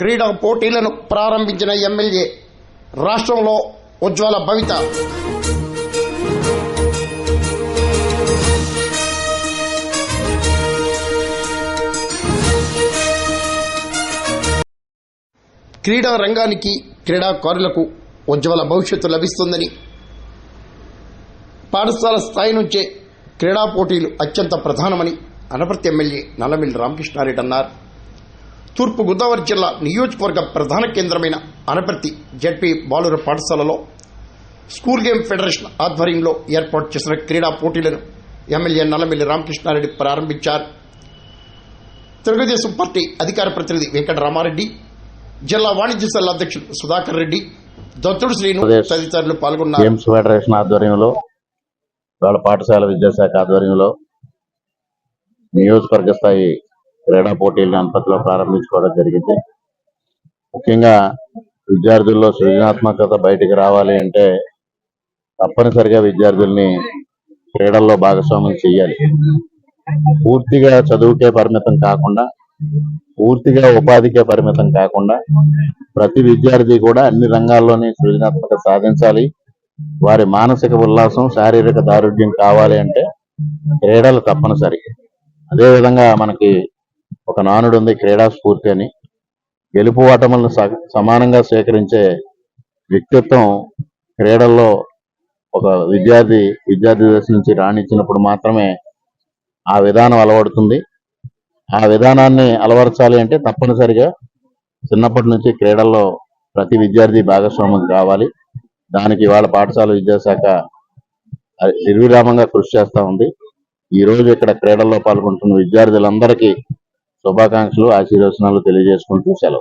క్రీడా పోటీలను ప్రారంభించిన ఎమ్మెల్యే రాష్ట్రంలో ఉజ్వల భవిత. క్రీడా రంగానికి క్రీడాకారులకు ఉజ్వల భవిష్యత్తు లభిస్తుందని, పాఠశాల స్థాయి నుంచే క్రీడా పోటీలు అత్యంత ప్రధానమని అనపర్తి ఎమ్మెల్యే నల్లమిల్లి రామకృష్ణారెడ్డి అన్నారు. తూర్పు గోదావరి జిల్లా నియోజకవర్గ ప్రధాన కేంద్రమైన అనపర్తి జెడ్పీ బాలుర పాఠశాలలో స్కూల్ గేమ్ ఫెడరేషన్ ఆధ్వర్యంలో ఏర్పాటు చేసిన క్రీడా పోటీలను ఎమ్మెల్యే నల్లమిల్లి రామకృష్ణారెడ్డి ప్రారంభించారు. తెలుగుదేశం పార్టీ అధికార ప్రతినిధి వెంకటరామారెడ్డి, జిల్లా వాణిజ్య సెల్ అధ్యక్షుడు సుధాకర్ రెడ్డి, దత్తుడు శ్రీను తదితరులు పాల్గొన్నారు. గేమ్స్ ఫెడరేషన్ ఆధ్వర్యంలో, వాళ్ళ పాఠశాల విద్యాశాఖ ఆధ్వర్యంలో నియోజకవర్గ స్థాయి క్రీడా పోటీలను అనపర్తిలో ప్రారంభించుకోవడం జరిగింది. ముఖ్యంగా విద్యార్థుల్లో సృజనాత్మకత బయటికి రావాలి అంటే తప్పనిసరిగా విద్యార్థుల్ని క్రీడల్లో భాగస్వామ్యం చేయాలి. పూర్తిగా చదువుకే పరిమితం కాకుండా, పూర్తిగా ఉపాధికే పరిమితం కాకుండా ప్రతి విద్యార్థి కూడా అన్ని రంగాల్లోని సృజనాత్మకత సాధించాలి. వారి మానసిక ఉల్లాసం, శారీరక దారుఢ్యం కావాలి అంటే క్రీడలు తప్పనిసరి. అదేవిధంగా మనకి ఒక నానుడు ఉంది, క్రీడా స్ఫూర్తి అని. గెలుపు ఓటములను సమానంగా స్వీకరించే వ్యక్తిత్వం క్రీడల్లో ఒక విద్యార్థి దశ నుంచి రాణించినప్పుడు మాత్రమే ఆ విధానం అలవడుతుంది. ఆ విధానాన్ని అలవరచాలి అంటే తప్పనిసరిగా చిన్నప్పటి నుంచి క్రీడల్లో ప్రతి విద్యార్థి భాగస్వామ్యం కావాలి. దానికి వాళ్ళ పాఠశాల విద్యాశాఖ నిర్విరామంగా కృషి చేస్తూ ఉంది. ఈ రోజు ఇక్కడ క్రీడల్లో పాల్గొంటున్న విద్యార్థులందరికీ శుభాకాంక్షలు, ఆశీర్వచనాలు తెలియజేసుకుంటూ సెలవు.